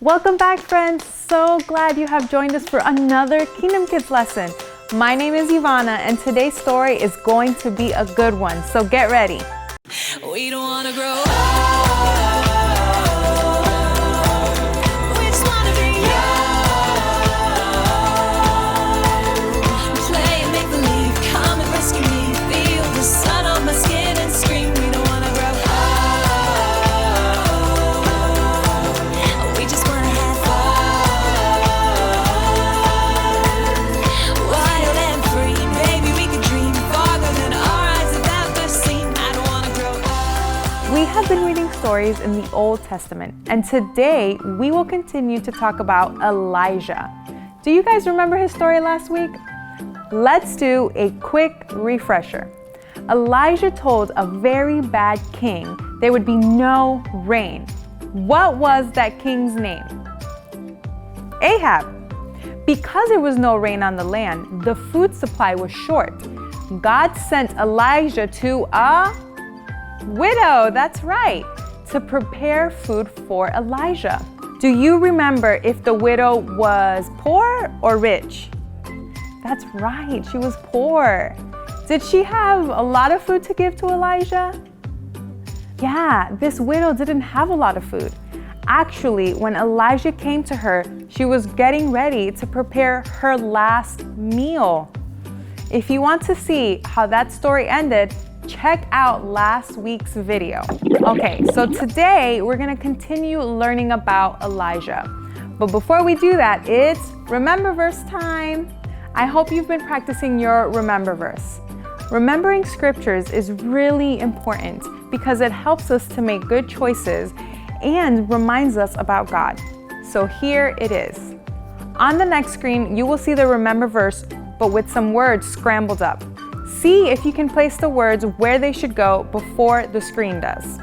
Welcome back, friends. So glad you have joined us for another Kingdom Kids lesson. My name is Ivana, and today's story is going to be a good one, so get ready. We don't want to grow up. We just want to be young. Play and make believe. Come and rescue me. Feel the sun on my skin and scream. We don't want to grow up. We just want to have fun. Wild and free. Baby, we could dream farther than our eyes have ever seen. I don't want to grow up. We have been reading stories in the Old Testament, and today we will continue to talk about Elijah. Do you guys remember his story last week? Let's do a quick refresher. Elijah told a very bad king there would be no rain. What was that king's name? Ahab. Because there was no rain on the land, the food supply was short. God sent Elijah to a widow, that's right, to prepare food for Elijah. Do you remember if the widow was poor or rich? That's right, she was poor. Did she have a lot of food to give to Elijah? Yeah, this widow didn't have a lot of food. Actually, when Elijah came to her, she was getting ready to prepare her last meal. If you want to see how that story ended, check out last week's video. Okay, so today we're gonna continue learning about Elijah. But before we do that, it's Remember Verse time. I hope you've been practicing your Remember Verse. Remembering scriptures is really important because it helps us to make good choices and reminds us about God. So here it is. On the next screen, you will see the Remember Verse, but with some words scrambled up. See if you can place the words where they should go before the screen does.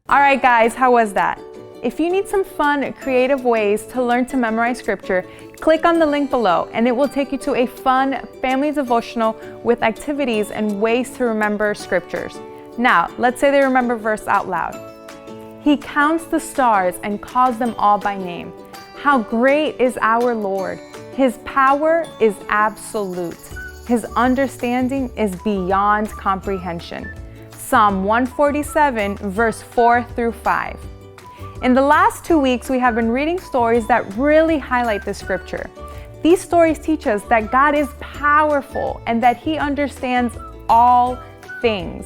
All right, guys, how was that? If you need some fun, creative ways to learn to memorize scripture, click on the link below and it will take you to a fun family devotional with activities and ways to remember scriptures. Now, let's say the Remember Verse out loud. He counts the stars and calls them all by name. How great is our Lord! His power is absolute. His understanding is beyond comprehension. Psalm 147, verse 4 through 5. In the last 2 weeks, we have been reading stories that really highlight the scripture. These stories teach us that God is powerful and that He understands all things.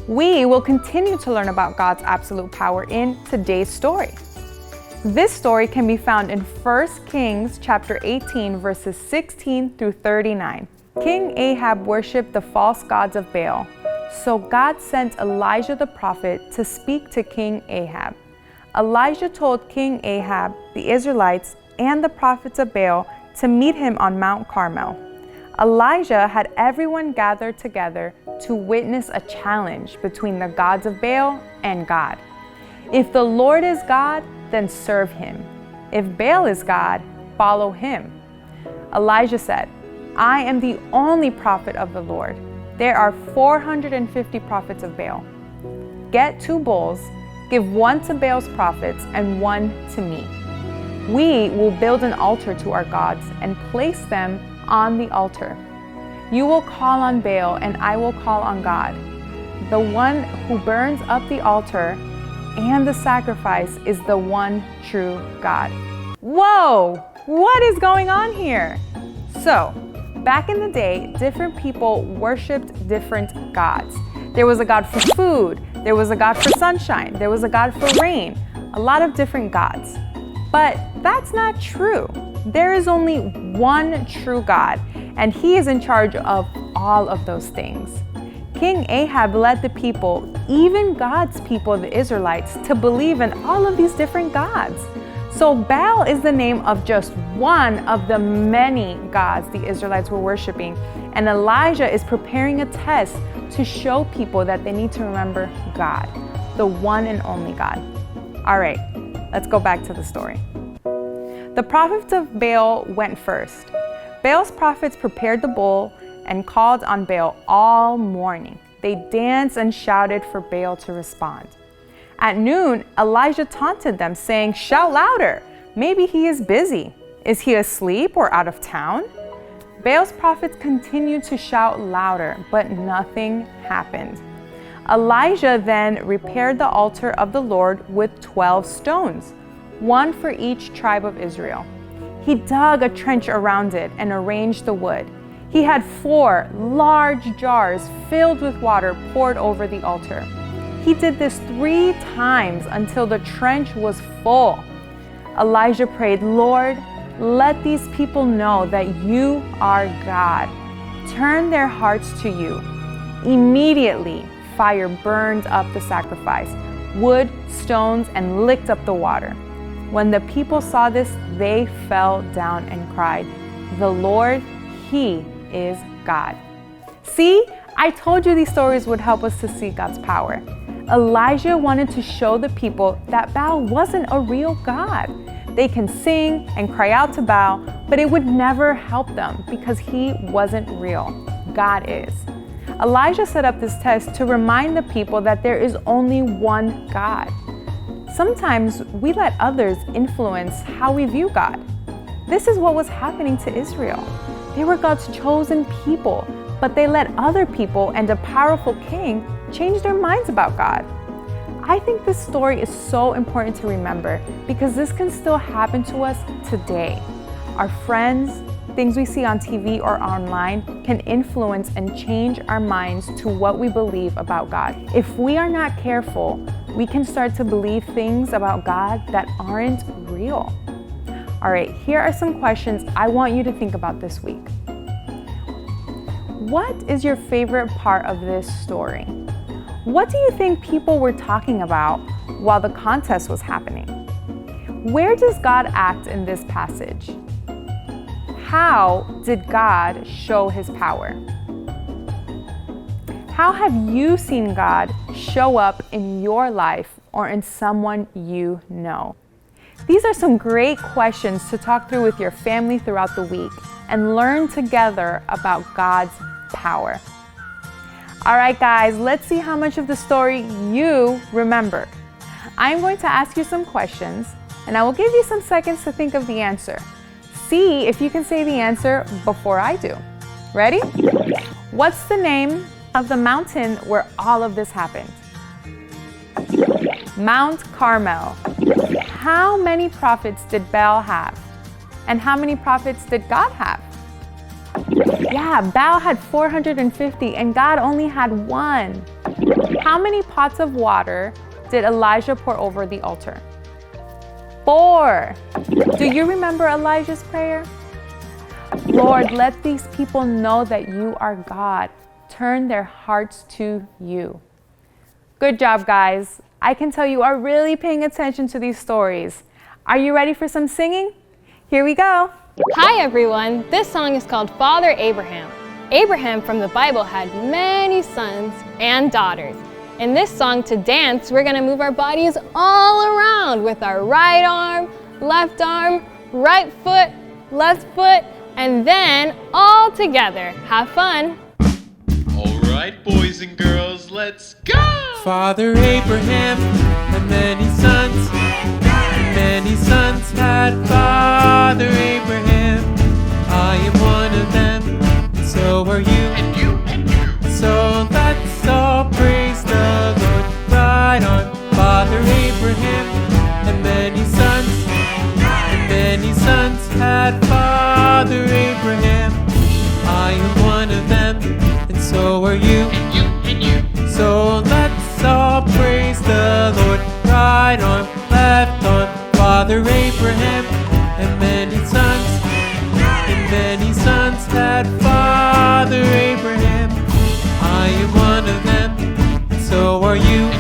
We will continue to learn about God's absolute power in today's story. This story can be found in 1 Kings chapter 18, verses 16 through 39. King Ahab worshipped the false gods of Baal. So God sent Elijah the prophet to speak to King Ahab. Elijah told King Ahab, the Israelites, and the prophets of Baal to meet him on Mount Carmel. Elijah had everyone gathered together to witness a challenge between the gods of Baal and God. If the Lord is God, then serve Him. If Baal is God, follow him. Elijah said, I am the only prophet of the Lord. There are 450 prophets of Baal. Get 2 bulls, give one to Baal's prophets and one to me. We will build an altar to our gods and place them on the altar. You will call on Baal and I will call on God. The one who burns up the altar and the sacrifice is the one true God. Whoa! What is going on here? So, back in the day, different people worshipped different gods. There was a god for food, there was a god for sunshine, there was a god for rain, a lot of different gods. But that's not true. There is only one true God, and He is in charge of all of those things. King Ahab led the people, even God's people, the Israelites, to believe in all of these different gods. So Baal is the name of just one of the many gods the Israelites were worshiping, and Elijah is preparing a test to show people that they need to remember God, the one and only God. All right, let's go back to the story. The prophets of Baal went first. Baal's prophets prepared the bull and called on Baal all morning. They danced and shouted for Baal to respond. At noon, Elijah taunted them, saying, "Shout louder. Maybe he is busy. Is he asleep or out of town?" Baal's prophets continued to shout louder, but nothing happened. Elijah then repaired the altar of the Lord with 12 stones, one for each tribe of Israel. He dug a trench around it and arranged the wood. He had 4 large jars filled with water poured over the altar. He did this 3 times until the trench was full. Elijah prayed, "Lord, let these people know that you are God. Turn their hearts to you." Immediately, fire burned up the sacrifice, wood, stones, and licked up the water. When the people saw this, they fell down and cried, "The Lord, He is God." See, I told you these stories would help us to see God's power. Elijah wanted to show the people that Baal wasn't a real God. They can sing and cry out to Baal, but it would never help them because he wasn't real. God is. Elijah set up this test to remind the people that there is only one God. Sometimes we let others influence how we view God. This is what was happening to Israel. They were God's chosen people, but they let other people and a powerful king change their minds about God. I think this story is so important to remember because this can still happen to us today. Our friends, things we see on TV or online can influence and change our minds to what we believe about God. If we are not careful, we can start to believe things about God that aren't real. All right, here are some questions I want you to think about this week. What is your favorite part of this story? What do you think people were talking about while the contest was happening? Where does God act in this passage? How did God show His power? How have you seen God show up in your life or in someone you know? These are some great questions to talk through with your family throughout the week and learn together about God's power. All right, guys, let's see how much of the story you remember. I'm going to ask you some questions, and I will give you some seconds to think of the answer. See if you can say the answer before I do. Ready? What's the name of the mountain where all of this happened? Mount Carmel. How many prophets did Baal have? And how many prophets did God have? Yeah, Baal had 450 and God only had 1. How many pots of water did Elijah pour over the altar? 4. Do you remember Elijah's prayer? Lord, let these people know that you are God. Turn their hearts to you. Good job, guys. I can tell you are really paying attention to these stories. Are you ready for some singing? Here we go. Hi everyone, this song is called Father Abraham. Abraham from the Bible had many sons and daughters. In this song, to dance, we're gonna move our bodies all around with our right arm, right foot, left foot, and then all together. Have fun. All right, boys and girls, let's go! Father Abraham had many sons. Many sons had Father Abraham. I am one of them, and so are you. And you, and you. So let's all praise the Lord. Right on, Father Abraham had many sons. And many sons had Father Abraham. I am one of them, and so are you. And you, and you. So let's all praise the Lord. Right on, left on, Father Abraham and many sons. many sons had Father Abraham. I am one of them, and so are you.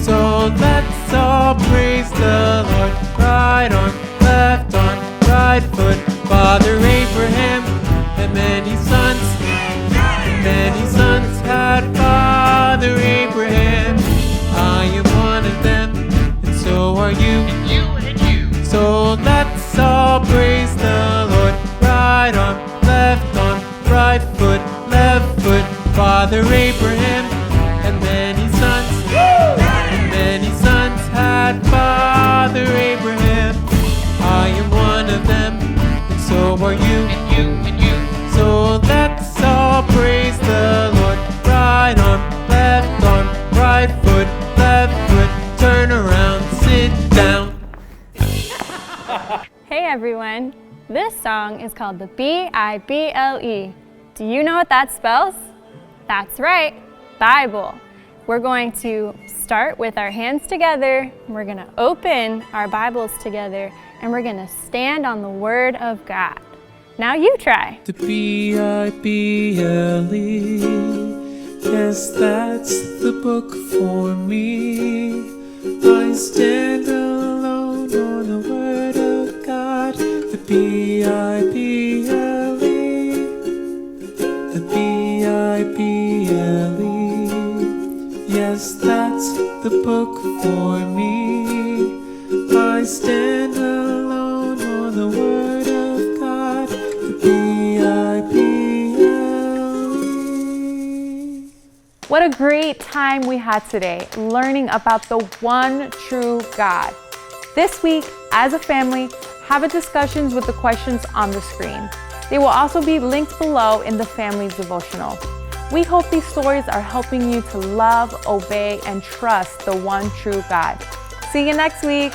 So let's all praise the Lord. Right arm, left arm, right foot. Father Abraham had many sons. Many sons had Father Abraham. I am one of them, and so are you. So let's all praise the Lord. Right arm, right foot, left foot. Father Abraham had many sons. And many sons had Father Abraham. I am one of them, and so are you. So let's all praise the Lord. Right arm, right foot, left foot. Turn around, sit down. Hey everyone, this song is called the B-I-B-L-E. Do you know what that spells? That's right, Bible. We're going to start with our hands together, we're going to open our Bibles together, and we're going to stand on the Word of God. Now you try. The B-I-B-L-E, yes, that's the book for me. I stand alone on the Word of God. The B-I-B-L-E, the B-I-B-L-E, yes, that's the book for me. I stand alone on the Word of God. The B-I-B-L-E. What a great time we had today learning about the one true God. This week, as a family, have a discussions with the questions on the screen. They will also be linked below in the family's devotional. We hope these stories are helping you to love, obey, and trust the one true God. See you next week.